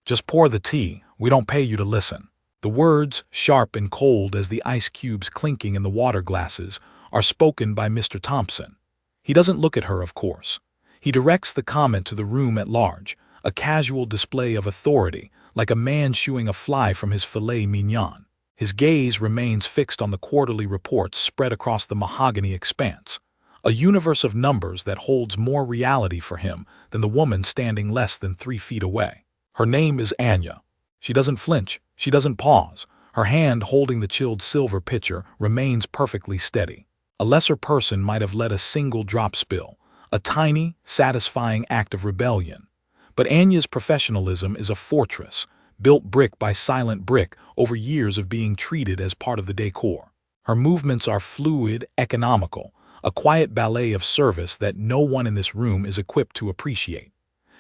Just pour the tea. We don't pay you to listen." The words, sharp and cold as the ice cubes clinking in the water glasses, are spoken by Mr. Thompson. He doesn't look at her, of course. He directs the comment to the room at large, a casual display of authority, like a man shooing a fly from his filet mignon. His gaze remains fixed on the quarterly reports spread across the mahogany expanse, a universe of numbers that holds more reality for him than the woman standing less than 3 feet away. Her name is Anya. She doesn't flinch, she doesn't pause. Her hand holding the chilled silver pitcher remains perfectly steady. A lesser person might have let a single drop spill, a tiny, satisfying act of rebellion. But Anya's professionalism is a fortress, built brick by silent brick over years of being treated as part of the decor. Her movements are fluid, economical, a quiet ballet of service that no one in this room is equipped to appreciate.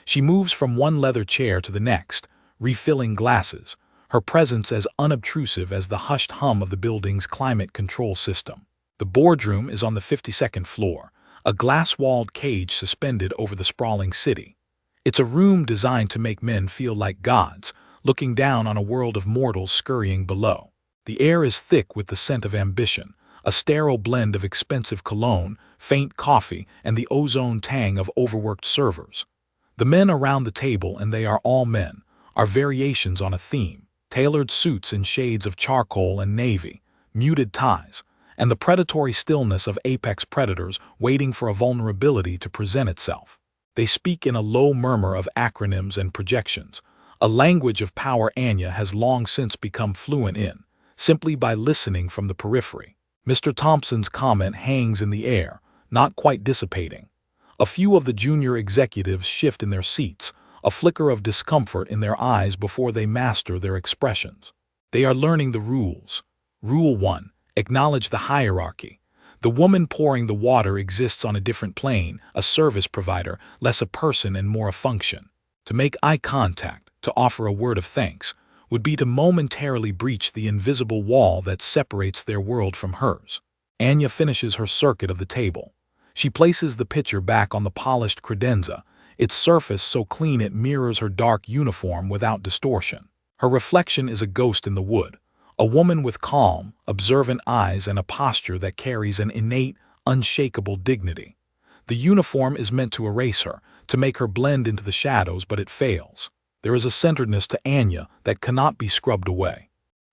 She moves from one leather chair to the next, refilling glasses, her presence as unobtrusive as the hushed hum of the building's climate control system. The boardroom is on the 52nd floor, a glass-walled cage suspended over the sprawling city. It's a room designed to make men feel like gods, looking down on a world of mortals scurrying below. The air is thick with the scent of ambition, a sterile blend of expensive cologne, faint coffee, and the ozone tang of overworked servers. The men around the table, and they are all men, are variations on a theme, tailored suits in shades of charcoal and navy, muted ties, and the predatory stillness of apex predators waiting for a vulnerability to present itself. They speak in a low murmur of acronyms and projections, a language of power Anya has long since become fluent in, simply by listening from the periphery. Mr. Thompson's comment hangs in the air, not quite dissipating. A few of the junior executives shift in their seats, a flicker of discomfort in their eyes before they master their expressions. They are learning the rules. Rule 1. Acknowledge the hierarchy. The woman pouring the water exists on a different plane, a service provider, less a person and more a function. To make eye contact, to offer a word of thanks, would be to momentarily breach the invisible wall that separates their world from hers. Anya finishes her circuit of the table. She places the pitcher back on the polished credenza, its surface so clean it mirrors her dark uniform without distortion. Her reflection is a ghost in the wood, a woman with calm, observant eyes and a posture that carries an innate, unshakable dignity. The uniform is meant to erase her, to make her blend into the shadows, but it fails. There is a centeredness to Anya that cannot be scrubbed away.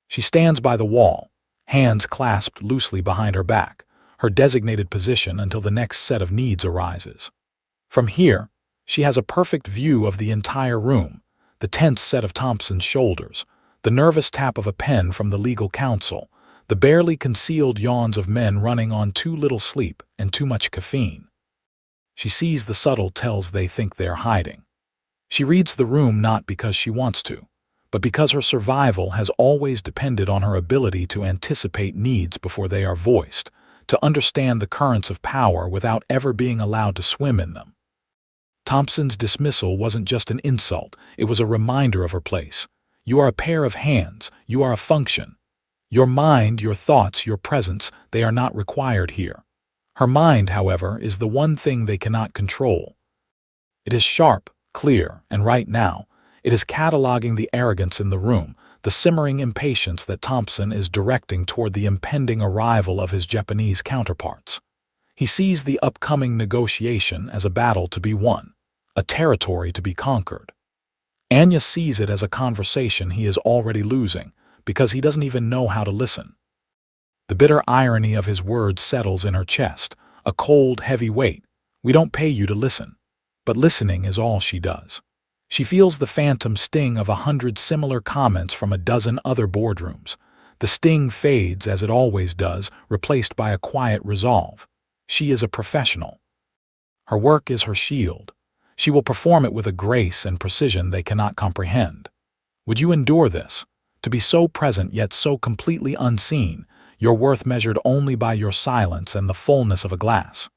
She stands by the wall, hands clasped loosely behind her back, her designated position until the next set of needs arises. From here, she has a perfect view of the entire room, the tense set of Thompson's shoulders, the nervous tap of a pen from the legal counsel, the barely concealed yawns of men running on too little sleep and too much caffeine. She sees the subtle tells they think they're hiding. She reads the room not because she wants to, but because her survival has always depended on her ability to anticipate needs before they are voiced, to understand the currents of power without ever being allowed to swim in them. Thompson's dismissal wasn't just an insult, it was a reminder of her place. You are a pair of hands, you are a function. Your mind, your thoughts, your presence, they are not required here. Her mind, however, is the one thing they cannot control. It is sharp, clear, and right now, it is cataloging the arrogance in the room, the simmering impatience that Thompson is directing toward the impending arrival of his Japanese counterparts. He sees the upcoming negotiation as a battle to be won, a territory to be conquered. Anya sees it as a conversation he is already losing, because he doesn't even know how to listen. The bitter irony of his words settles in her chest, a cold, heavy weight. We don't pay you to listen. But listening is all she does. She feels the phantom sting of 100 similar comments from a dozen other boardrooms. The sting fades as it always does, replaced by a quiet resolve. She is a professional. Her work is her shield. She will perform it with a grace and precision they cannot comprehend. Would you endure this? To be so present yet so completely unseen, your worth measured only by your silence and the fullness of a glass.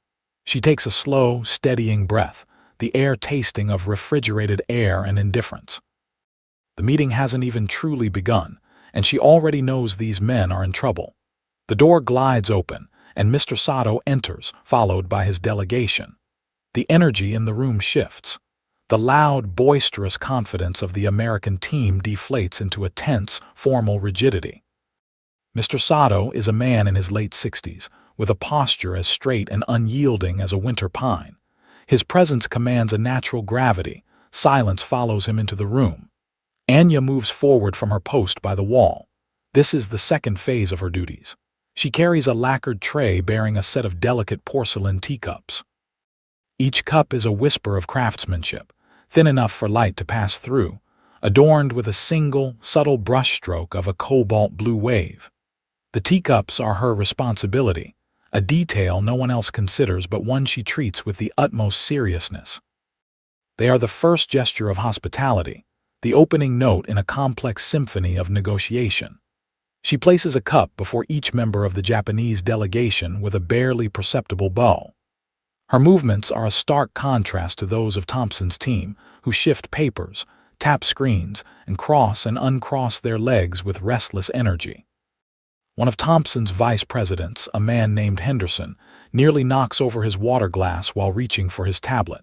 She takes a slow, steadying breath, the air tasting of refrigerated air and indifference. The meeting hasn't even truly begun, and she already knows these men are in trouble. The door glides open, and Mr. Sato enters, followed by his delegation. The energy in the room shifts. The loud, boisterous confidence of the American team deflates into a tense, formal rigidity. Mr. Sato is a man in his late 60s, with a posture as straight and unyielding as a winter pine. His presence commands a natural gravity. Silence follows him into the room. Anya moves forward from her post by the wall. This is the second phase of her duties. She carries a lacquered tray bearing a set of delicate porcelain teacups. Each cup is a whisper of craftsmanship, thin enough for light to pass through, adorned with a single, subtle brushstroke of a cobalt blue wave. The teacups are her responsibility, a detail no one else considers but one she treats with the utmost seriousness. They are the first gesture of hospitality, the opening note in a complex symphony of negotiation. She places a cup before each member of the Japanese delegation with a barely perceptible bow. Her movements are a stark contrast to those of Thompson's team, who shift papers, tap screens, and cross and uncross their legs with restless energy. One of Thompson's vice presidents, a man named Henderson, nearly knocks over his water glass while reaching for his tablet.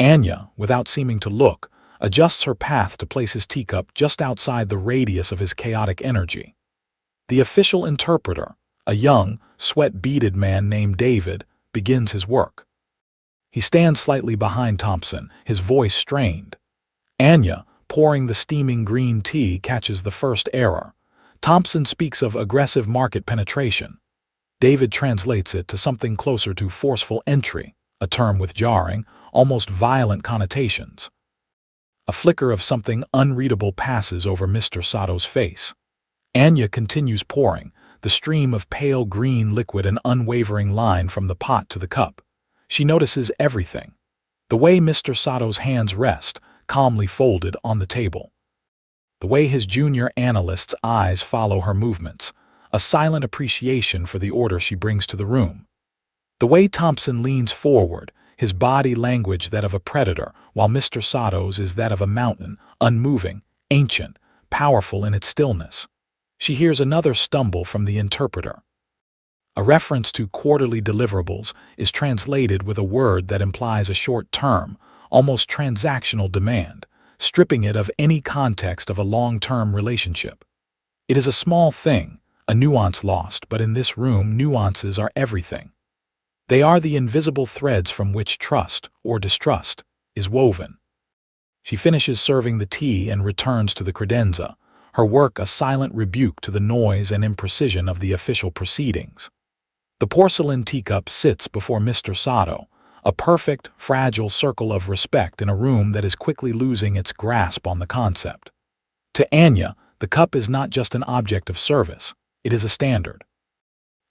Anya, without seeming to look, adjusts her path to place his teacup just outside the radius of his chaotic energy. The official interpreter, a young, sweat-beaded man named David, begins his work. He stands slightly behind Thompson, his voice strained. Anya, pouring the steaming green tea, catches the first error. Thompson speaks of aggressive market penetration. David translates it to something closer to forceful entry, a term with jarring, almost violent connotations. A flicker of something unreadable passes over Mr. Sato's face. Anya continues pouring, the stream of pale green liquid an unwavering line from the pot to the cup. She notices everything. The way Mr. Sato's hands rest, calmly folded, on the table. The way his junior analyst's eyes follow her movements, a silent appreciation for the order she brings to the room. The way Thompson leans forward, his body language that of a predator, while Mr. Sato's is that of a mountain, unmoving, ancient, powerful in its stillness. She hears another stumble from the interpreter. A reference to quarterly deliverables is translated with a word that implies a short-term, almost transactional demand, stripping it of any context of a long-term relationship. It is a small thing, a nuance lost, but in this room nuances are everything. They are the invisible threads from which trust, or distrust, is woven. She finishes serving the tea and returns to the credenza, her work a silent rebuke to the noise and imprecision of the official proceedings. The porcelain teacup sits before Mr. Sato, a perfect, fragile circle of respect in a room that is quickly losing its grasp on the concept. To Anya, the cup is not just an object of service, it is a standard.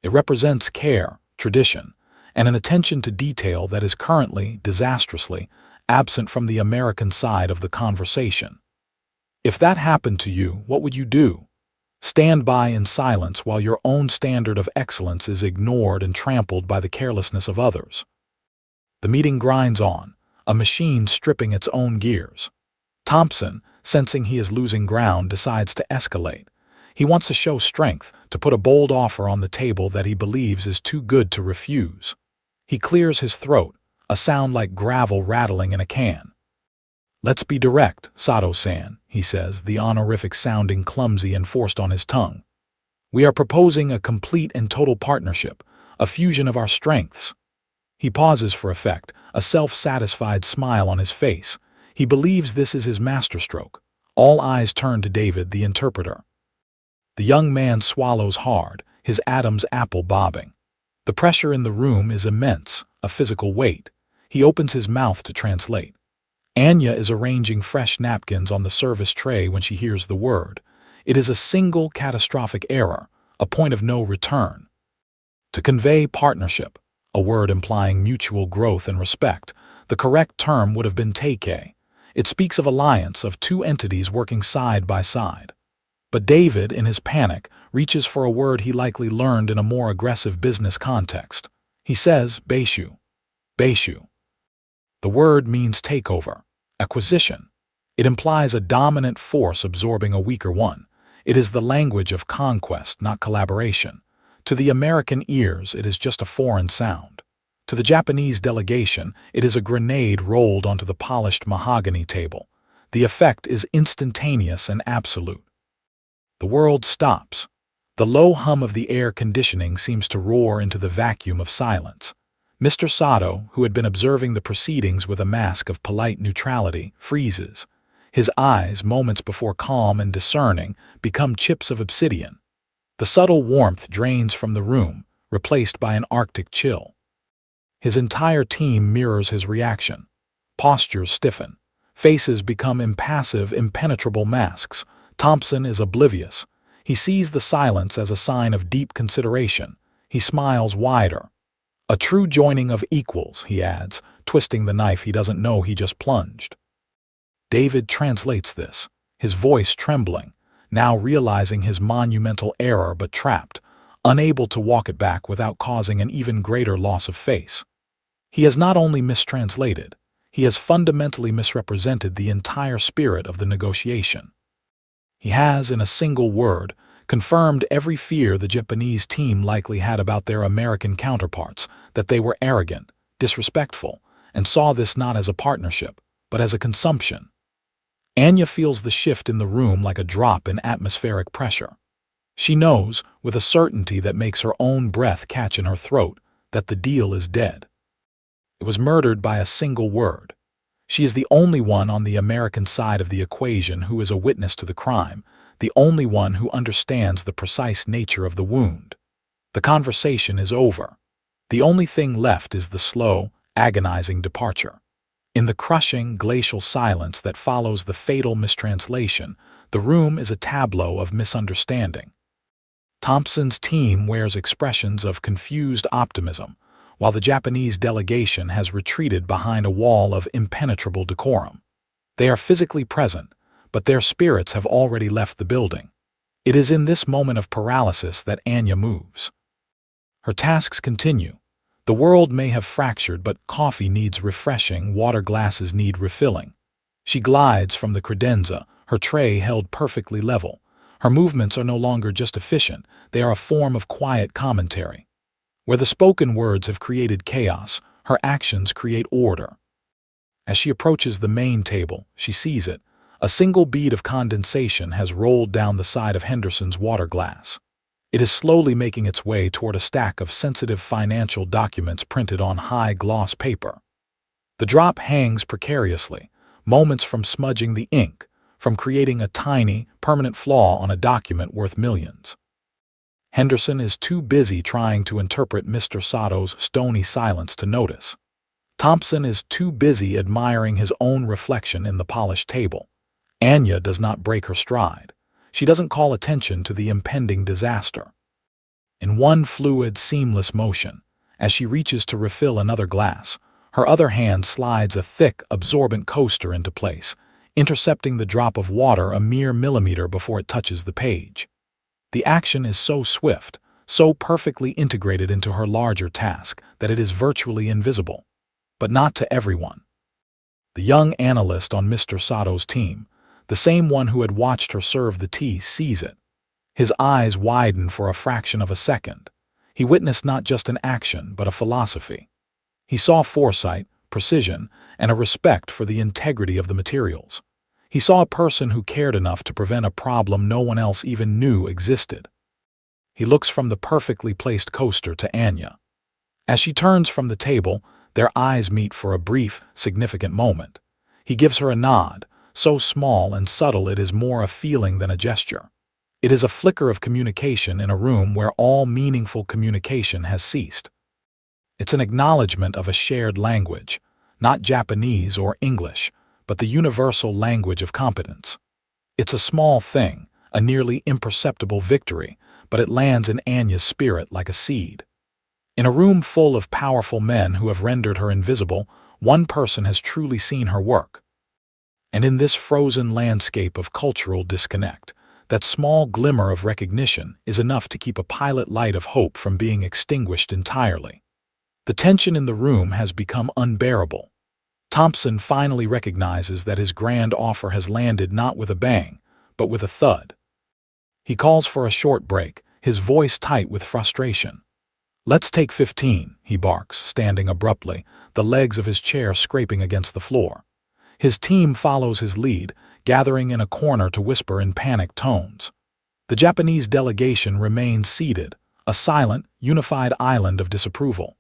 It represents care, tradition, and an attention to detail that is currently, disastrously, absent from the American side of the conversation. If that happened to you, what would you do? Stand by in silence while your own standard of excellence is ignored and trampled by the carelessness of others. The meeting grinds on, a machine stripping its own gears. Thompson, sensing he is losing ground, decides to escalate. He wants to show strength, to put a bold offer on the table that he believes is too good to refuse. He clears his throat, a sound like gravel rattling in a can. "Let's be direct, Sato-san," he says, the honorific sounding clumsy and forced on his tongue. "We are proposing a complete and total partnership, a fusion of our strengths." He pauses for effect, a self-satisfied smile on his face. He believes this is his masterstroke. All eyes turn to David, the interpreter. The young man swallows hard, his Adam's apple bobbing. The pressure in the room is immense, a physical weight. He opens his mouth to translate. Anya is arranging fresh napkins on the service tray when she hears the word. It is a single catastrophic error, a point of no return. To convey partnership, a word implying mutual growth and respect, the correct term would have been teike. It speaks of alliance of two entities working side by side. But David, in his panic, reaches for a word he likely learned in a more aggressive business context. He says, "Beishu." Beishu. The word means takeover, acquisition. It implies a dominant force absorbing a weaker one. It is the language of conquest, not collaboration. To the American ears, it is just a foreign sound. To the Japanese delegation, it is a grenade rolled onto the polished mahogany table. The effect is instantaneous and absolute. The world stops. The low hum of the air conditioning seems to roar into the vacuum of silence. Mr. Sato, who had been observing the proceedings with a mask of polite neutrality, freezes. His eyes, moments before calm and discerning, become chips of obsidian. The subtle warmth drains from the room, replaced by an arctic chill. His entire team mirrors his reaction. Postures stiffen. Faces become impassive, impenetrable masks. Thompson is oblivious. He sees the silence as a sign of deep consideration. He smiles wider. A true joining of equals, he adds, twisting the knife he doesn't know he just plunged. David translates this, his voice trembling, now realizing his monumental error but trapped, unable to walk it back without causing an even greater loss of face. He has not only mistranslated, he has fundamentally misrepresented the entire spirit of the negotiation. He has, in a single word, confirmed every fear the Japanese team likely had about their American counterparts, that they were arrogant, disrespectful, and saw this not as a partnership, but as a consumption. Anya feels the shift in the room like a drop in atmospheric pressure. She knows, with a certainty that makes her own breath catch in her throat, that the deal is dead. It was murdered by a single word. She is the only one on the American side of the equation who is a witness to the crime, the only one who understands the precise nature of the wound. The conversation is over. The only thing left is the slow, agonizing departure. In the crushing, glacial silence that follows the fatal mistranslation, the room is a tableau of misunderstanding. Thompson's team wears expressions of confused optimism, while the Japanese delegation has retreated behind a wall of impenetrable decorum. They are physically present, but their spirits have already left the building. It is in this moment of paralysis that Anya moves. Her tasks continue. The world may have fractured, but coffee needs refreshing, water glasses need refilling. She glides from the credenza, her tray held perfectly level. Her movements are no longer just efficient, they are a form of quiet commentary. Where the spoken words have created chaos, her actions create order. As she approaches the main table, she sees it. A single bead of condensation has rolled down the side of Henderson's water glass. It is slowly making its way toward a stack of sensitive financial documents printed on high-gloss paper. The drop hangs precariously, moments from smudging the ink, from creating a tiny, permanent flaw on a document worth millions. Henderson is too busy trying to interpret Mr. Sato's stony silence to notice. Thompson is too busy admiring his own reflection in the polished table. Anya does not break her stride. She doesn't call attention to the impending disaster. In one fluid, seamless motion, as she reaches to refill another glass, her other hand slides a thick, absorbent coaster into place, intercepting the drop of water a mere millimeter before it touches the page. The action is so swift, so perfectly integrated into her larger task, that it is virtually invisible. But not to everyone. The young analyst on Mr. Sato's team, the same one who had watched her serve the tea, sees it. His eyes widen for a fraction of a second. He witnessed not just an action, but a philosophy. He saw foresight, precision, and a respect for the integrity of the materials. He saw a person who cared enough to prevent a problem no one else even knew existed. He looks from the perfectly placed coaster to Anya. As she turns from the table, their eyes meet for a brief, significant moment. He gives her a nod, so small and subtle it is more a feeling than a gesture. It is a flicker of communication in a room where all meaningful communication has ceased. It's an acknowledgement of a shared language, not Japanese or English, but the universal language of competence. It's a small thing, a nearly imperceptible victory, but it lands in Anya's spirit like a seed. In a room full of powerful men who have rendered her invisible, one person has truly seen her work. And in this frozen landscape of cultural disconnect, that small glimmer of recognition is enough to keep a pilot light of hope from being extinguished entirely. The tension in the room has become unbearable. Thompson finally recognizes that his grand offer has landed not with a bang, but with a thud. He calls for a short break, his voice tight with frustration. "Let's take 15, he barks, standing abruptly, the legs of his chair scraping against the floor. His team follows his lead, gathering in a corner to whisper in panicked tones. The Japanese delegation remains seated, a silent, unified island of disapproval.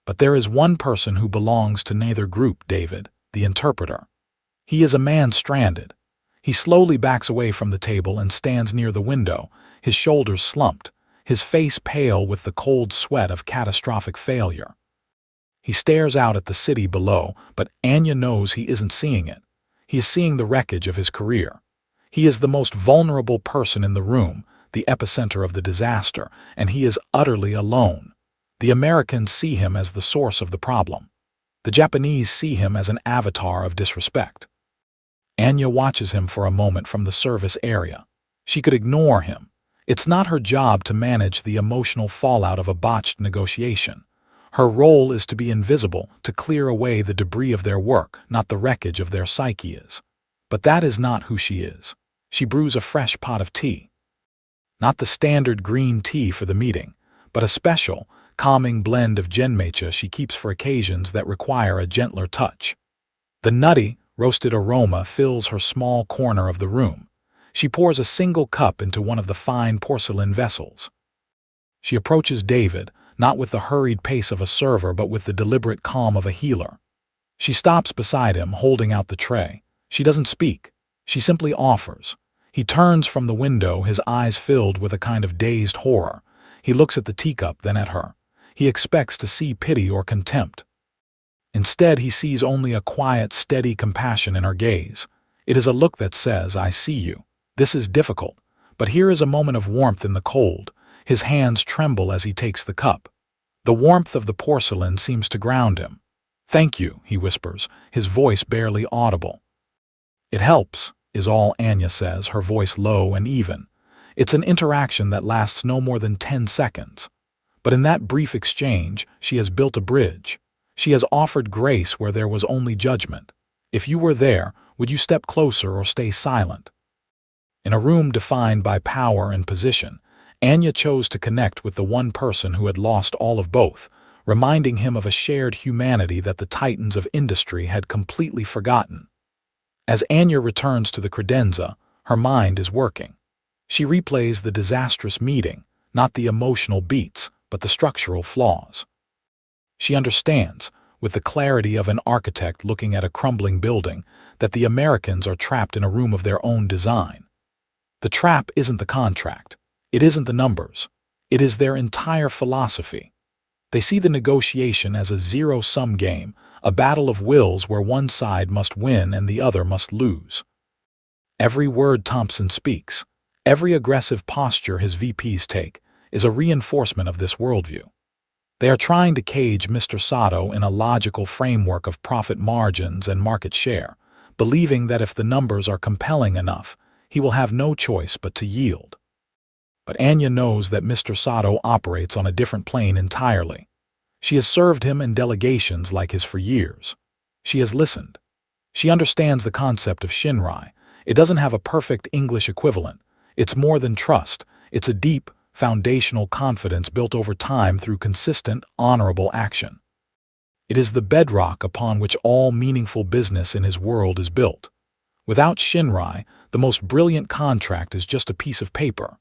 But there is one person who belongs to neither group, David, the interpreter. He is a man stranded. He slowly backs away from the table and stands near the window, his shoulders slumped, his face pale with the cold sweat of catastrophic failure. He stares out at the city below, but Anya knows he isn't seeing it. He is seeing the wreckage of his career. He is the most vulnerable person in the room, the epicenter of the disaster, and he is utterly alone. The Americans see him as the source of the problem. The Japanese see him as an avatar of disrespect. Anya watches him for a moment from the service area. She could ignore him. It's not her job to manage the emotional fallout of a botched negotiation. Her role is to be invisible, to clear away the debris of their work, not the wreckage of their psyches. But that is not who she is. She brews a fresh pot of tea. Not the standard green tea for the meeting, but a special, calming blend of genmatcha she keeps for occasions that require a gentler touch. The nutty, roasted aroma fills her small corner of the room. She pours a single cup into one of the fine porcelain vessels. She approaches David, not with the hurried pace of a server but with the deliberate calm of a healer. She stops beside him, holding out the tray. She doesn't speak. She simply offers. He turns from the window, his eyes filled with a kind of dazed horror. He looks at the teacup, then at her. He expects to see pity or contempt. Instead, he sees only a quiet, steady compassion in her gaze. It is a look that says, "I see you. This is difficult, but here is a moment of warmth in the cold." His hands tremble as he takes the cup. The warmth of the porcelain seems to ground him. "Thank you," he whispers, his voice barely audible. "It helps," is all Anya says, her voice low and even. It's an interaction that lasts no more than 10 seconds. But in that brief exchange, she has built a bridge. She has offered grace where there was only judgment. If you were there, would you step closer or stay silent? In a room defined by power and position, Anya chose to connect with the one person who had lost all of both, reminding him of a shared humanity that the titans of industry had completely forgotten. As Anya returns to the credenza, her mind is working. She replays the disastrous meeting, not the emotional beats, but the structural flaws. She understands, with the clarity of an architect looking at a crumbling building, that the Americans are trapped in a room of their own design. The trap isn't the contract. It isn't the numbers. It is their entire philosophy. They see the negotiation as a zero-sum game, a battle of wills where one side must win and the other must lose. Every word Thompson speaks, every aggressive posture his VPs take, is a reinforcement of this worldview. They are trying to cage Mr. Sato in a logical framework of profit margins and market share, believing that if the numbers are compelling enough, he will have no choice but to yield. But Anya knows that Mr. Sato operates on a different plane entirely. She has served him in delegations like his for years. She has listened. She understands the concept of Shinrai. It doesn't have a perfect English equivalent. It's more than trust. It's a deep, foundational confidence built over time through consistent, honorable action. It is the bedrock upon which all meaningful business in his world is built. Without Shinrai, the most brilliant contract is just a piece of paper.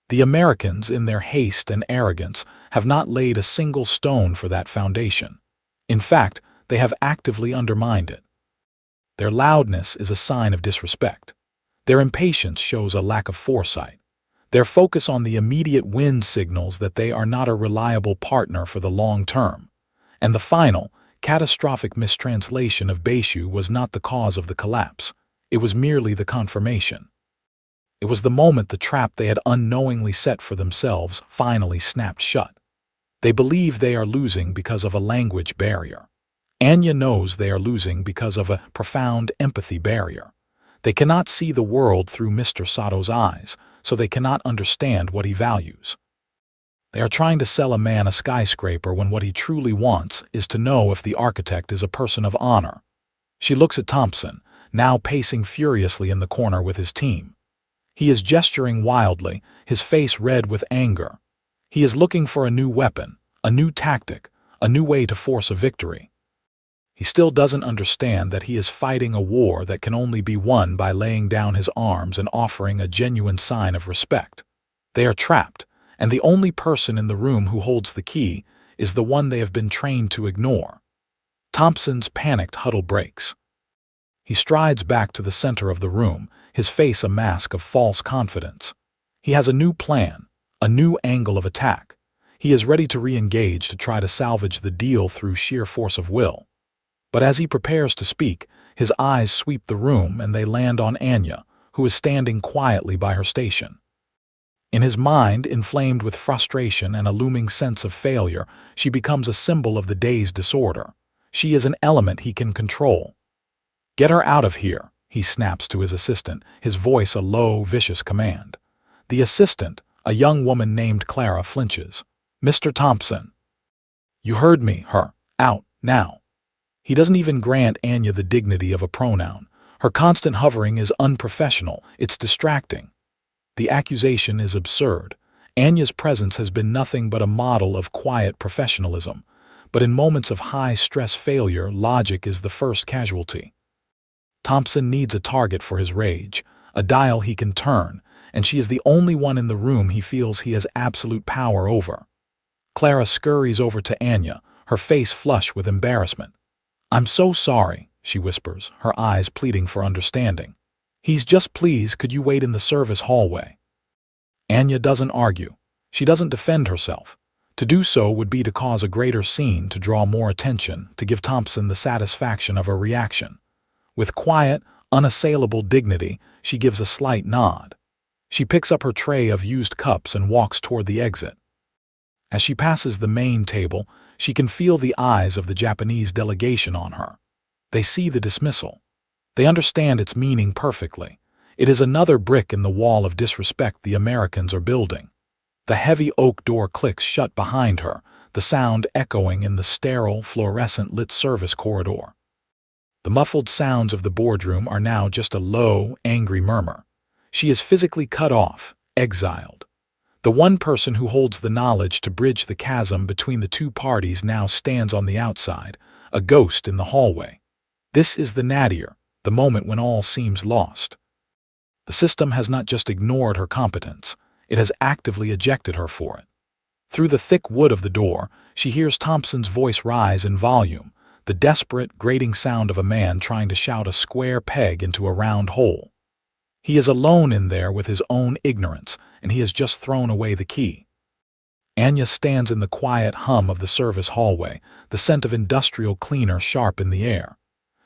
The Americans, in their haste and arrogance, have not laid a single stone for that foundation. In fact, they have actively undermined it. Their loudness is a sign of disrespect. Their impatience shows a lack of foresight. Their focus on the immediate win signals that they are not a reliable partner for the long term. And the final, catastrophic mistranslation of Beishu was not the cause of the collapse. It was merely the confirmation. It was the moment the trap they had unknowingly set for themselves finally snapped shut. They believe they are losing because of a language barrier. Anya knows they are losing because of a profound empathy barrier. They cannot see the world through Mr. Sato's eyes, so they cannot understand what he values. They are trying to sell a man a skyscraper when what he truly wants is to know if the architect is a person of honor. She looks at Thompson, now pacing furiously in the corner with his team. He is gesturing wildly, his face red with anger. He is looking for a new weapon, a new tactic, a new way to force a victory. He still doesn't understand that he is fighting a war that can only be won by laying down his arms and offering a genuine sign of respect. They are trapped, and the only person in the room who holds the key is the one they have been trained to ignore. Thompson's panicked huddle breaks. He strides back to the center of the room, his face a mask of false confidence. He has a new plan, a new angle of attack. He is ready to re-engage to try to salvage the deal through sheer force of will. But as he prepares to speak, his eyes sweep the room and they land on Anya, who is standing quietly by her station. In his mind, inflamed with frustration and a looming sense of failure, she becomes a symbol of the day's disorder. She is an element he can control. "Get her out of here," he snaps to his assistant, his voice a low, vicious command. The assistant, a young woman named Clara, flinches. "Mr. Thompson." "You heard me, her. Out, now." He doesn't even grant Anya the dignity of a pronoun. Her constant hovering is unprofessional, it's distracting. The accusation is absurd. Anya's presence has been nothing but a model of quiet professionalism. But in moments of high-stress failure, logic is the first casualty. Thompson needs a target for his rage, a dial he can turn, and she is the only one in the room he feels he has absolute power over. Clara scurries over to Anya, her face flush with embarrassment. "I'm so sorry," she whispers, her eyes pleading for understanding. Please, could you wait in the service hallway?" Anya doesn't argue. She doesn't defend herself. To do so would be to cause a greater scene, to draw more attention, to give Thompson the satisfaction of a reaction. With quiet, unassailable dignity, she gives a slight nod. She picks up her tray of used cups and walks toward the exit. As she passes the main table, she can feel the eyes of the Japanese delegation on her. They see the dismissal. They understand its meaning perfectly. It is another brick in the wall of disrespect the Americans are building. The heavy oak door clicks shut behind her, the sound echoing in the sterile, fluorescent-lit service corridor. The muffled sounds of the boardroom are now just a low, angry murmur. She is physically cut off, exiled. The one person who holds the knowledge to bridge the chasm between the two parties now stands on the outside, a ghost in the hallway. This is the nadir, the moment when all seems lost. The system has not just ignored her competence, it has actively ejected her for it. Through the thick wood of the door, she hears Thompson's voice rise in volume, the desperate, grating sound of a man trying to shout a square peg into a round hole. He is alone in there with his own ignorance, and he has just thrown away the key. Anya stands in the quiet hum of the service hallway, the scent of industrial cleaner sharp in the air.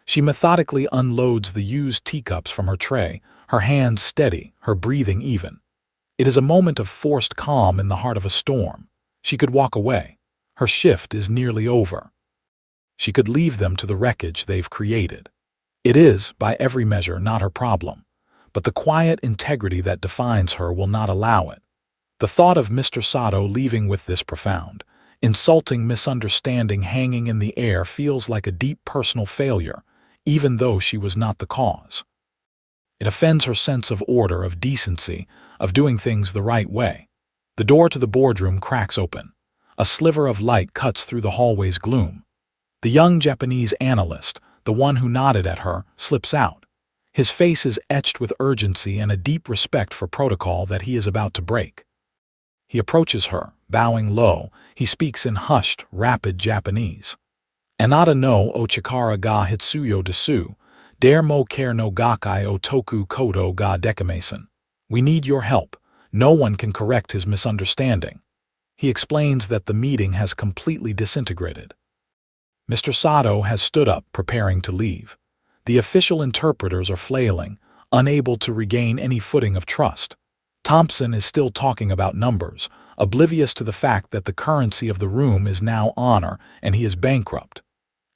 She methodically unloads the used teacups from her tray, her hands steady, her breathing even. It is a moment of forced calm in the heart of a storm. She could walk away. Her shift is nearly over. She could leave them to the wreckage they've created. It is, by every measure, not her problem. But the quiet integrity that defines her will not allow it. The thought of Mr. Sato leaving with this profound, insulting misunderstanding hanging in the air feels like a deep personal failure, even though she was not the cause. It offends her sense of order, of decency, of doing things the right way. The door to the boardroom cracks open. A sliver of light cuts through the hallway's gloom. The young Japanese analyst, the one who nodded at her, slips out. His face is etched with urgency and a deep respect for protocol that he is about to break. He approaches her, bowing low. He speaks in hushed, rapid Japanese. "Anata no ochikara ga hitsuyo desu, dare mo care no gakai o toku kodo ga dekamasen." We need your help. No one can correct his misunderstanding. He explains that the meeting has completely disintegrated. Mr. Sato has stood up, preparing to leave. The official interpreters are flailing, unable to regain any footing of trust. Thompson is still talking about numbers, oblivious to the fact that the currency of the room is now honor and he is bankrupt.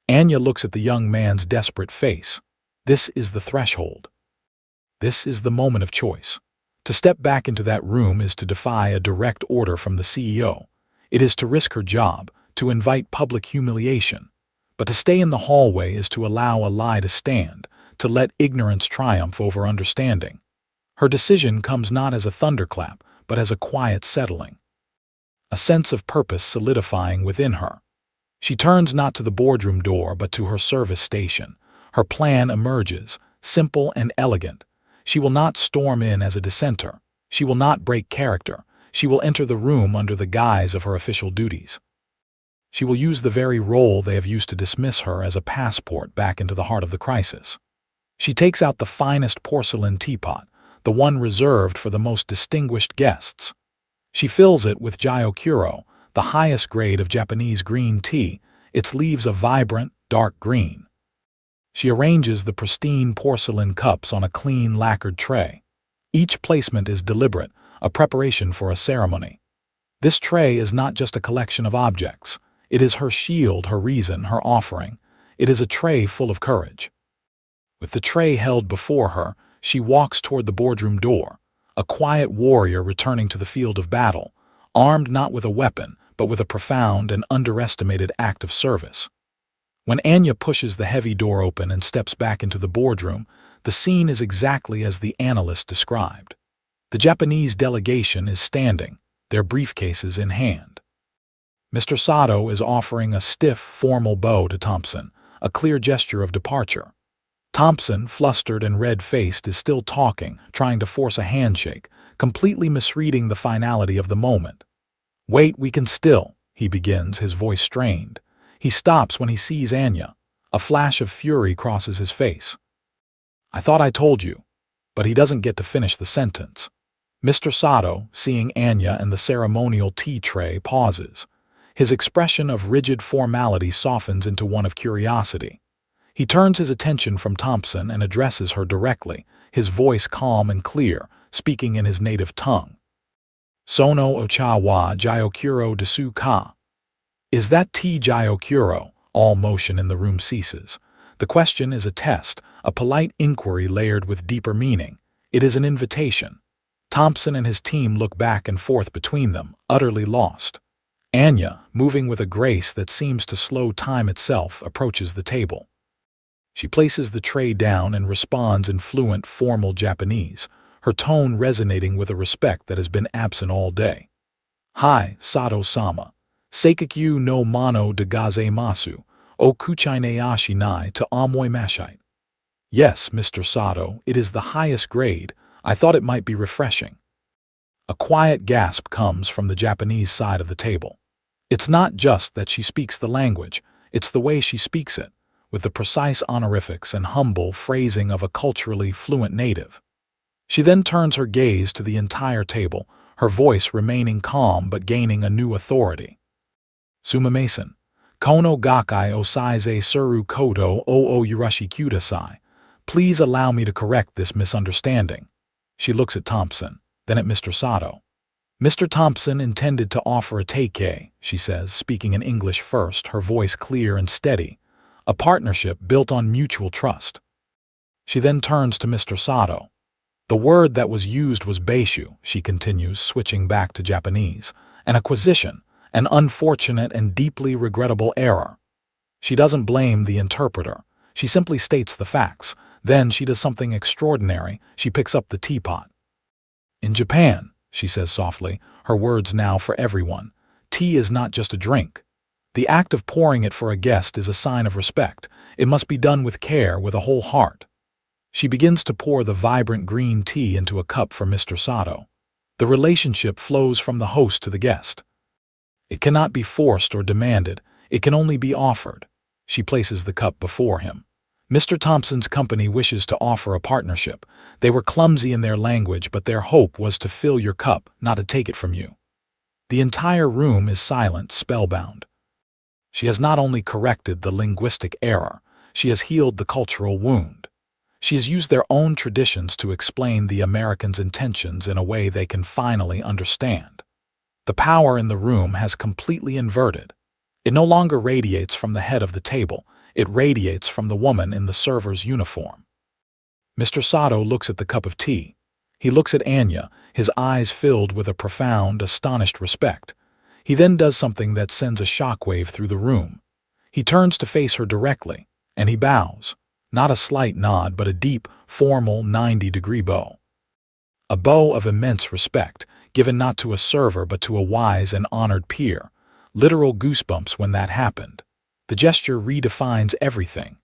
Anya looks at the young man's desperate face. This is the threshold. This is the moment of choice. To step back into that room is to defy a direct order from the CEO. It is to risk her job, to invite public humiliation. But to stay in the hallway is to allow a lie to stand, to let ignorance triumph over understanding. Her decision comes not as a thunderclap, but as a quiet settling. a sense of purpose solidifying within her. She turns not to the boardroom door but to her service station. Her plan emerges, simple and elegant. She will not storm in as a dissenter. She will not break character. She will enter the room under the guise of her official duties. She will use the very role they have used to dismiss her as a passport back into the heart of the crisis. She takes out the finest porcelain teapot, the one reserved for the most distinguished guests. She fills it with gyokuro, the highest grade of Japanese green tea, its leaves a vibrant, dark green. She arranges the pristine porcelain cups on a clean, lacquered tray. Each placement is deliberate, a preparation for a ceremony. This tray is not just a collection of objects. It is her shield, her reason, her offering. It is a tray full of courage. With the tray held before her, she walks toward the boardroom door, a quiet warrior returning to the field of battle, armed not with a weapon, but with a profound and underestimated act of service. When Anya pushes the heavy door open and steps back into the boardroom, the scene is exactly as the analyst described. The Japanese delegation is standing, their briefcases in hand. Mr. Sato is offering a stiff, formal bow to Thompson, a clear gesture of departure. Thompson, flustered and red-faced, is still talking, trying to force a handshake, completely misreading the finality of the moment. "Wait, we can still," he begins, his voice strained. He stops when he sees Anya. A flash of fury crosses his face. "I thought I told you," but he doesn't get to finish the sentence. Mr. Sato, seeing Anya and the ceremonial tea tray, pauses. His expression of rigid formality softens into one of curiosity. He turns his attention from Thompson and addresses her directly, his voice calm and clear, speaking in his native tongue. "Sono ocha wa gyokuro desu ka?" Is that tea gyokuro? All motion in the room ceases. The question is a test, a polite inquiry layered with deeper meaning. It is an invitation. Thompson and his team look back and forth between them, utterly lost. Anya, moving with a grace that seems to slow time itself, approaches the table. She places the tray down and responds in fluent, formal Japanese, her tone resonating with a respect that has been absent all day. "Hi, Sato-sama. Seikikyu no mano de gazemasu, o kuchine ashinai to amoi mashite." "Yes, Mr. Sato, it is the highest grade. I thought it might be refreshing." A quiet gasp comes from the Japanese side of the table. It's not just that she speaks the language, it's the way she speaks it, with the precise honorifics and humble phrasing of a culturally fluent native. She then turns her gaze to the entire table, her voice remaining calm but gaining a new authority. "Sumimasen. Kono gakai osaize suru koto o yurashi kudasai. Please allow me to correct this misunderstanding." She looks at Thompson, then at Mr. Sato. "Mr. Thompson intended to offer a teikei," she says, speaking in English first, her voice clear and steady. "A partnership built on mutual trust." She then turns to Mr. Sato. "The word that was used was beishu," she continues, switching back to Japanese. "An acquisition, an unfortunate and deeply regrettable error." She doesn't blame the interpreter. She simply states the facts. Then she does something extraordinary. She picks up the teapot. "In Japan," she says softly, her words now for everyone, "tea is not just a drink. The act of pouring it for a guest is a sign of respect. It must be done with care, with a whole heart." She begins to pour the vibrant green tea into a cup for Mr. Sato. The relationship flows from the host to the guest. It cannot be forced or demanded. It can only be offered. She places the cup before him. Mr. Thompson's company wishes to offer a partnership. They were clumsy in their language, but their hope was to fill your cup, not to take it from you. The entire room is silent, spellbound. She has not only corrected the linguistic error, she has healed the cultural wound. She has used their own traditions to explain the Americans' intentions in a way they can finally understand. The power in the room has completely inverted. It no longer radiates from the head of the table, it radiates from the woman in the server's uniform. Mr. Sato looks at the cup of tea. He looks at Anya, his eyes filled with a profound, astonished respect. He then does something that sends a shockwave through the room. He turns to face her directly, and he bows. Not a slight nod, but a deep, formal 90-degree bow. A bow of immense respect, given not to a server but to a wise and honored peer. Literal goosebumps when that happened. The gesture redefines everything.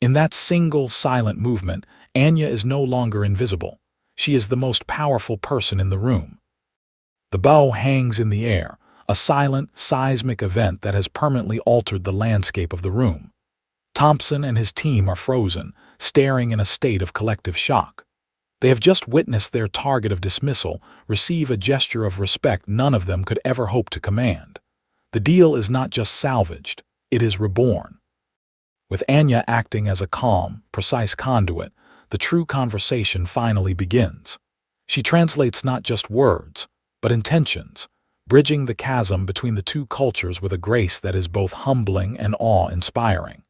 In that single, silent movement, Anya is no longer invisible. She is the most powerful person in the room. The bow hangs in the air, a silent, seismic event that has permanently altered the landscape of the room. Thompson and his team are frozen, staring in a state of collective shock. They have just witnessed their target of dismissal receive a gesture of respect none of them could ever hope to command. The deal is not just salvaged, it is reborn. With Anya acting as a calm, precise conduit, the true conversation finally begins. She translates not just words, but intentions, bridging the chasm between the two cultures with a grace that is both humbling and awe-inspiring.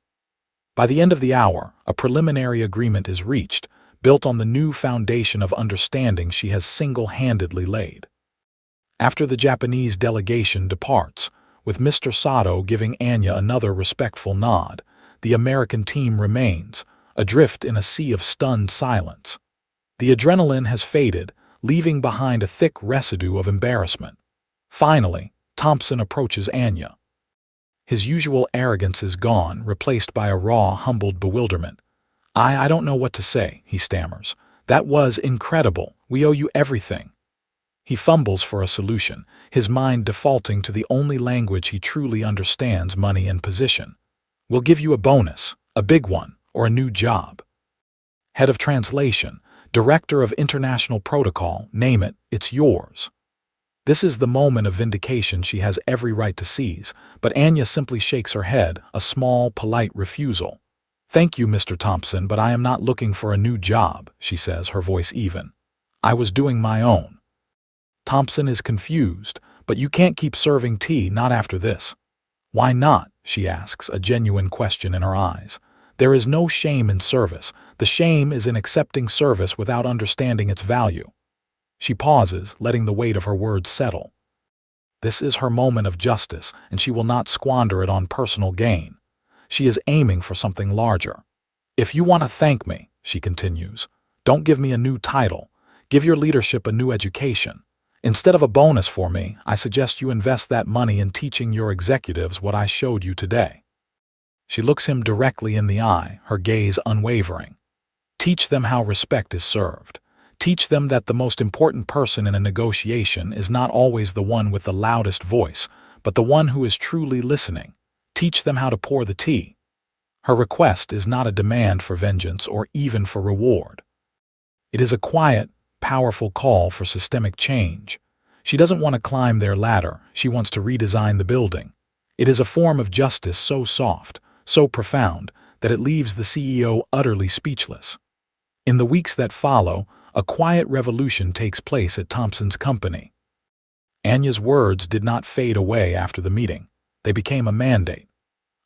By the end of the hour, a preliminary agreement is reached, built on the new foundation of understanding she has single-handedly laid. After the Japanese delegation departs, with Mr. Sato giving Anya another respectful nod, the American team remains, adrift in a sea of stunned silence. The adrenaline has faded, leaving behind a thick residue of embarrassment. Finally, Thompson approaches Anya. His usual arrogance is gone, replaced by a raw, humbled bewilderment. I don't know what to say," he stammers. "That was incredible. We owe you everything." He fumbles for a solution, his mind defaulting to the only language he truly understands: money and position. "We'll give you a bonus, a big one, or a new job. Head of translation, director of international protocol, name it, it's yours." This is the moment of vindication she has every right to seize, but Anya simply shakes her head, a small, polite refusal. "Thank you, Mr. Thompson, but I am not looking for a new job," she says, her voice even. "I was doing my own." Thompson is confused, "But you can't keep serving tea, not after this." "Why not?" she asks, a genuine question in her eyes. "There is no shame in service. The shame is in accepting service without understanding its value." She pauses, letting the weight of her words settle. This is her moment of justice, and she will not squander it on personal gain. She is aiming for something larger. "If you want to thank me," she continues, "don't give me a new title. Give your leadership a new education. Instead of a bonus for me, I suggest you invest that money in teaching your executives what I showed you today." She looks him directly in the eye, her gaze unwavering. "Teach them how respect is served. Teach them that the most important person in a negotiation is not always the one with the loudest voice, but the one who is truly listening. Teach them how to pour the tea." Her request is not a demand for vengeance or even for reward. It is a quiet, powerful call for systemic change. She doesn't want to climb their ladder, she wants to redesign the building. It is a form of justice so soft, so profound, that it leaves the CEO utterly speechless. In the weeks that follow, a quiet revolution takes place at Thompson's company. Anya's words did not fade away after the meeting. They became a mandate.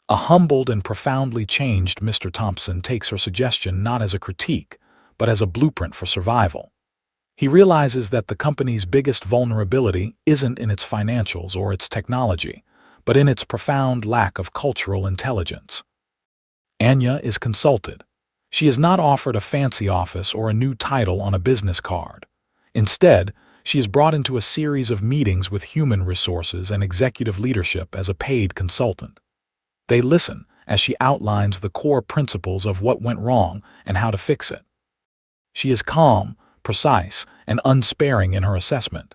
A humbled and profoundly changed Mr. Thompson takes her suggestion not as a critique, but as a blueprint for survival. He realizes that the company's biggest vulnerability isn't in its financials or its technology, but in its profound lack of cultural intelligence. Anya is consulted. She is not offered a fancy office or a new title on a business card. Instead, she is brought into a series of meetings with human resources and executive leadership as a paid consultant. They listen as she outlines the core principles of what went wrong and how to fix it. She is calm, precise, and unsparing in her assessment.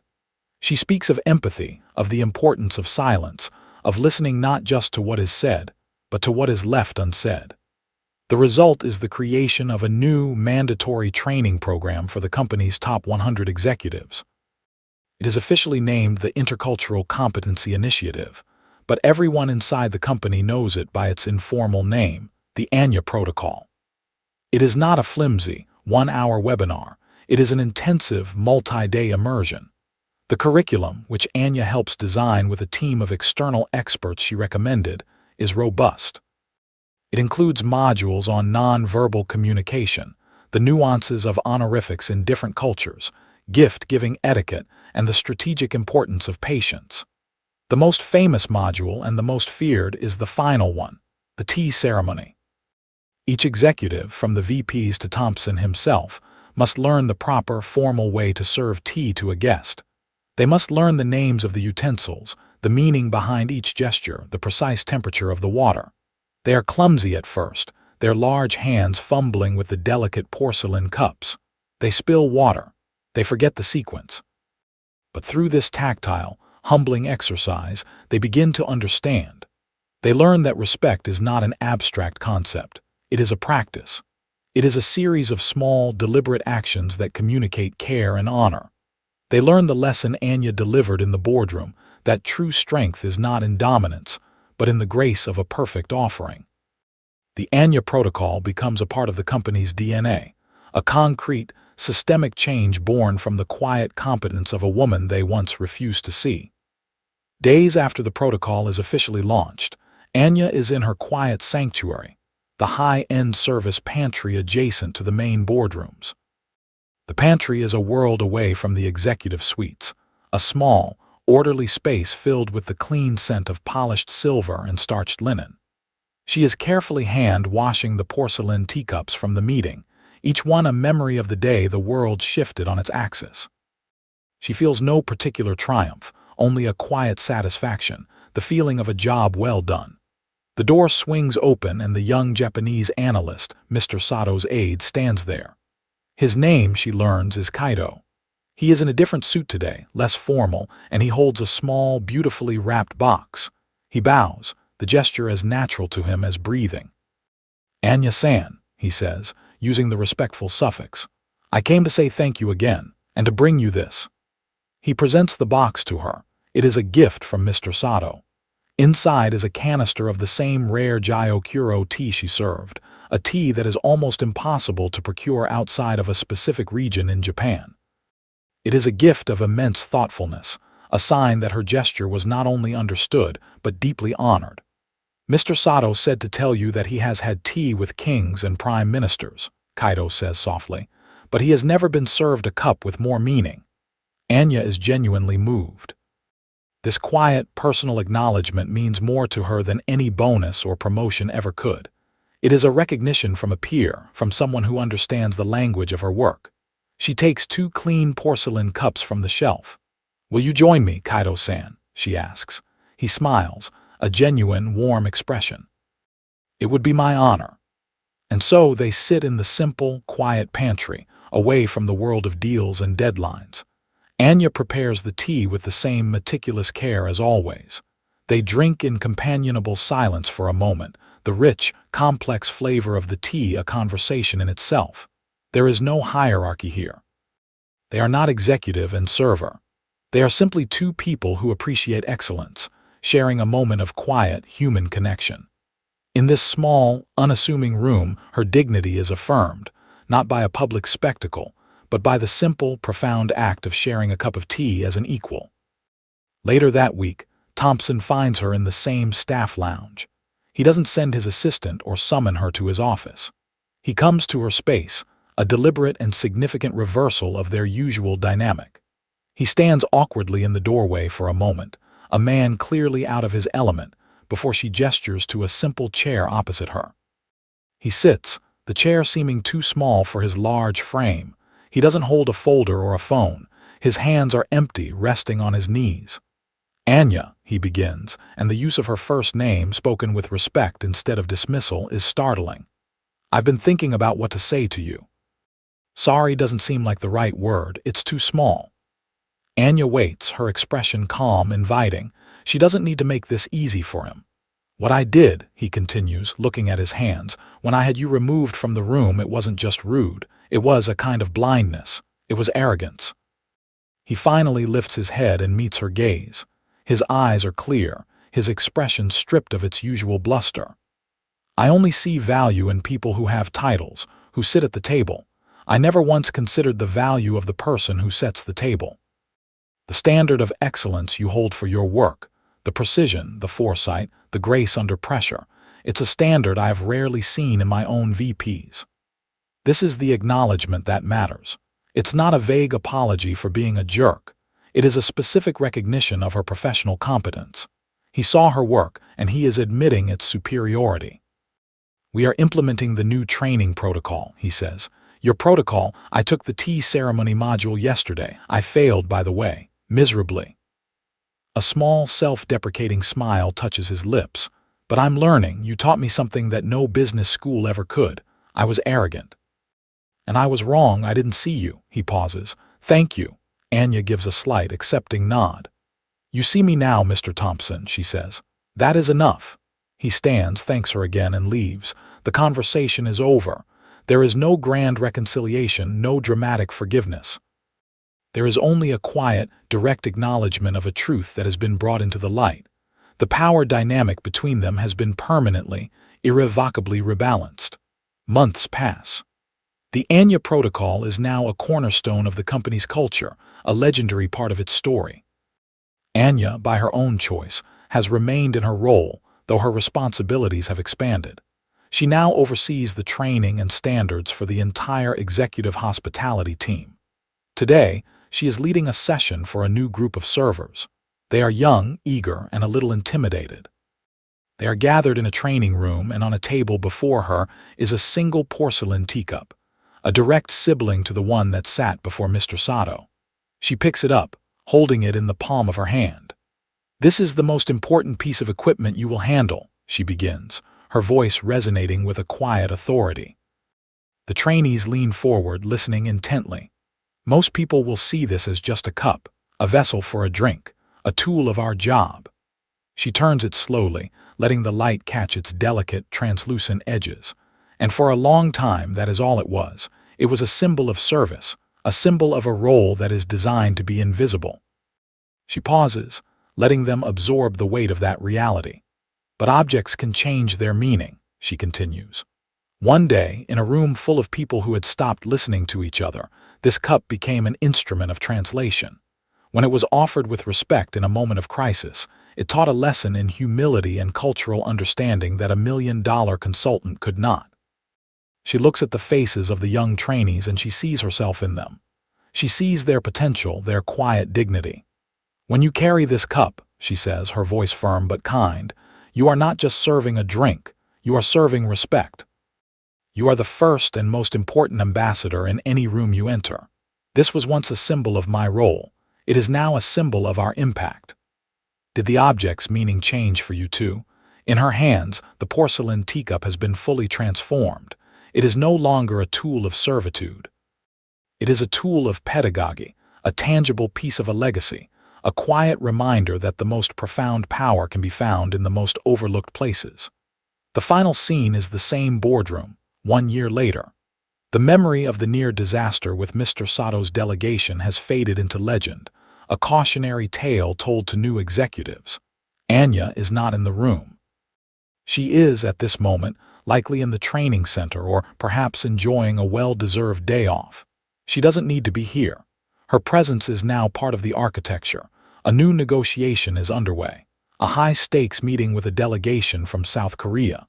She speaks of empathy, of the importance of silence, of listening not just to what is said, but to what is left unsaid. The result is the creation of a new, mandatory training program for the company's top 100 executives. It is officially named the Intercultural Competency Initiative, but everyone inside the company knows it by its informal name, the Anya Protocol. It is not a flimsy, one-hour webinar. It is an intensive, multi-day immersion. The curriculum, which Anya helps design with a team of external experts she recommended, is robust. It includes modules on non-verbal communication, the nuances of honorifics in different cultures, gift-giving etiquette, and the strategic importance of patience. The most famous module and the most feared is the final one, the tea ceremony. Each executive, from the VPs to Thompson himself, must learn the proper, formal way to serve tea to a guest. They must learn the names of the utensils, the meaning behind each gesture, the precise temperature of the water. They are clumsy at first, their large hands fumbling with the delicate porcelain cups. They spill water. They forget the sequence. But through this tactile, humbling exercise, they begin to understand. They learn that respect is not an abstract concept. It is a practice. It is a series of small, deliberate actions that communicate care and honor. They learn the lesson Anya delivered in the boardroom, that true strength is not in dominance, but in the grace of a perfect offering. The Anya Protocol becomes a part of the company's DNA, a concrete, systemic change born from the quiet competence of a woman they once refused to see. Days after the protocol is officially launched, Anya is in her quiet sanctuary, the high-end service pantry adjacent to the main boardrooms. The pantry is a world away from the executive suites, a small, orderly space filled with the clean scent of polished silver and starched linen. She is carefully hand-washing the porcelain teacups from the meeting, each one a memory of the day the world shifted on its axis. She feels no particular triumph, only a quiet satisfaction, the feeling of a job well done. The door swings open and the young Japanese analyst, Mr. Sato's aide, stands there. His name, she learns, is Kaido. He is in a different suit today, less formal, and he holds a small, beautifully wrapped box. He bows, the gesture as natural to him as breathing. "Anya-san," he says, using the respectful suffix. "I came to say thank you again, and to bring you this." He presents the box to her. It is a gift from Mr. Sato. Inside is a canister of the same rare Gyokuro tea she served, a tea that is almost impossible to procure outside of a specific region in Japan. It is a gift of immense thoughtfulness, a sign that her gesture was not only understood, but deeply honored. "Mr. Sato said to tell you that he has had tea with kings and prime ministers," Kaido says softly, "but he has never been served a cup with more meaning." Anya is genuinely moved. This quiet, personal acknowledgement means more to her than any bonus or promotion ever could. It is a recognition from a peer, from someone who understands the language of her work. She takes 2 clean porcelain cups from the shelf. "Will you join me, Kaido-san?" she asks. He smiles, a genuine, warm expression. "It would be my honor." And so they sit in the simple, quiet pantry, away from the world of deals and deadlines. Anya prepares the tea with the same meticulous care as always. They drink in companionable silence for a moment, the rich, complex flavor of the tea a conversation in itself. There is no hierarchy here. They are not executive and server. They are simply 2 people who appreciate excellence, sharing a moment of quiet, human connection. In this small, unassuming room, her dignity is affirmed, not by a public spectacle, but by the simple, profound act of sharing a cup of tea as an equal. Later that week, Thompson finds her in the same staff lounge. He doesn't send his assistant or summon her to his office. He comes to her space, a deliberate and significant reversal of their usual dynamic. He stands awkwardly in the doorway for a moment, a man clearly out of his element, before she gestures to a simple chair opposite her. He sits, the chair seeming too small for his large frame. He doesn't hold a folder or a phone. His hands are empty, resting on his knees. "Anya," he begins, and the use of her first name, spoken with respect instead of dismissal, is startling. "I've been thinking about what to say to you." Sorry doesn't seem like the right word, it's too small. Anya waits, her expression calm, inviting. She doesn't need to make this easy for him. "What I did," he continues, looking at his hands, "when I had you removed from the room, it wasn't just rude. It was a kind of blindness. It was arrogance." He finally lifts his head and meets her gaze. His eyes are clear, his expression stripped of its usual bluster. "I only see value in people who have titles, who sit at the table. I never once considered the value of the person who sets the table. The standard of excellence you hold for your work, the precision, the foresight, the grace under pressure, it's a standard I have rarely seen in my own VPs. This is the acknowledgement that matters. It's not a vague apology for being a jerk. It is a specific recognition of her professional competence. He saw her work, and he is admitting its superiority. "We are implementing the new training protocol," he says. "Your protocol, I took the tea ceremony module yesterday. I failed, by the way. miserably. A small, self-deprecating smile touches his lips. But I'm learning. You taught me something that no business school ever could. I was arrogant. And I was wrong. I didn't see you. He pauses. Thank you. Anya gives a slight, accepting nod. You see me now, Mr. Thompson, she says. That is enough. He stands, thanks her again, and leaves. The conversation is over. There is no grand reconciliation, no dramatic forgiveness. There is only a quiet, direct acknowledgement of a truth that has been brought into the light. The power dynamic between them has been permanently, irrevocably rebalanced. Months pass. The Anya Protocol is now a cornerstone of the company's culture, a legendary part of its story. Anya, by her own choice, has remained in her role, though her responsibilities have expanded. She now oversees the training and standards for the entire executive hospitality team. Today, she is leading a session for a new group of servers. They are young, eager, and a little intimidated. They are gathered in a training room, and on a table before her is a single porcelain teacup, a direct sibling to the one that sat before Mr. Sato. She picks it up, holding it in the palm of her hand. This is the most important piece of equipment you will handle, she begins, her voice resonating with a quiet authority. The trainees lean forward, listening intently. Most people will see this as just a cup, a vessel for a drink, a tool of our job. She turns it slowly, letting the light catch its delicate, translucent edges. And for a long time, that is all it was. It was a symbol of service, a symbol of a role that is designed to be invisible. She pauses, letting them absorb the weight of that reality. But objects can change their meaning, she continues. One day, in a room full of people who had stopped listening to each other, this cup became an instrument of translation. When it was offered with respect in a moment of crisis, it taught a lesson in humility and cultural understanding that $1 million consultant could not. She looks at the faces of the young trainees and she sees herself in them. She sees their potential, their quiet dignity. When you carry this cup, she says, her voice firm but kind, you are not just serving a drink, you are serving respect. You are the first and most important ambassador in any room you enter. This was once a symbol of my role. It is now a symbol of our impact. Did the object's meaning change for you too? In her hands, the porcelain teacup has been fully transformed. It is no longer a tool of servitude. It is a tool of pedagogy, a tangible piece of a legacy, a quiet reminder that the most profound power can be found in the most overlooked places. The final scene is the same boardroom, 1 year later. The memory of the near disaster with Mr. Sato's delegation has faded into legend, a cautionary tale told to new executives. Anya is not in the room. She is, at this moment, likely in the training center or perhaps enjoying a well-deserved day off. She doesn't need to be here. Her presence is now part of the architecture. A new negotiation is underway, a high-stakes meeting with a delegation from South Korea.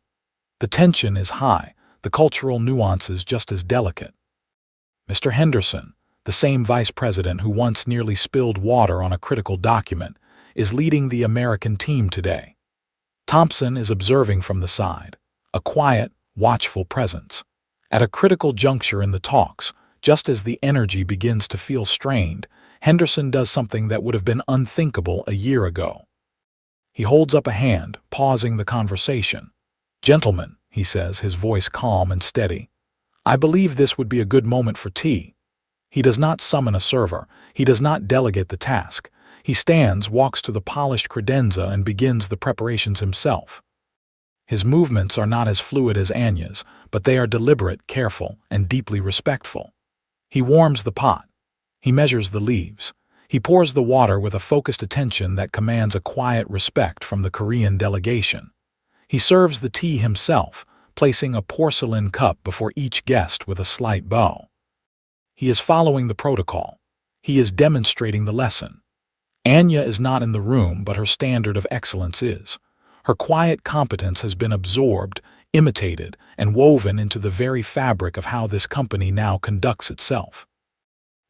The tension is high, the cultural nuances just as delicate. Mr. Henderson, the same vice president who once nearly spilled water on a critical document, is leading the American team today. Thompson is observing from the side, a quiet, watchful presence. At a critical juncture in the talks, just as the energy begins to feel strained, Henderson does something that would have been unthinkable a year ago. He holds up a hand, pausing the conversation. "Gentlemen," he says, his voice calm and steady, "I believe this would be a good moment for tea." He does not summon a server. He does not delegate the task. He stands, walks to the polished credenza, and begins the preparations himself. His movements are not as fluid as Anya's, but they are deliberate, careful, and deeply respectful. He warms the pot. He measures the leaves. He pours the water with a focused attention that commands a quiet respect from the Korean delegation. He serves the tea himself, placing a porcelain cup before each guest with a slight bow. He is following the protocol. He is demonstrating the lesson. Anya is not in the room, but her standard of excellence is. Her quiet competence has been absorbed, imitated, and woven into the very fabric of how this company now conducts itself.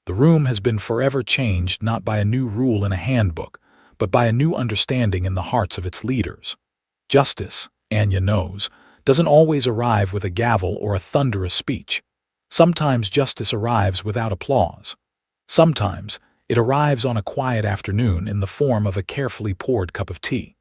The room has been forever changed not by a new rule in a handbook, but by a new understanding in the hearts of its leaders. Justice, Anya knows, doesn't always arrive with a gavel or a thunderous speech. Sometimes justice arrives without applause. Sometimes It arrives on a quiet afternoon in the form of a carefully poured cup of tea.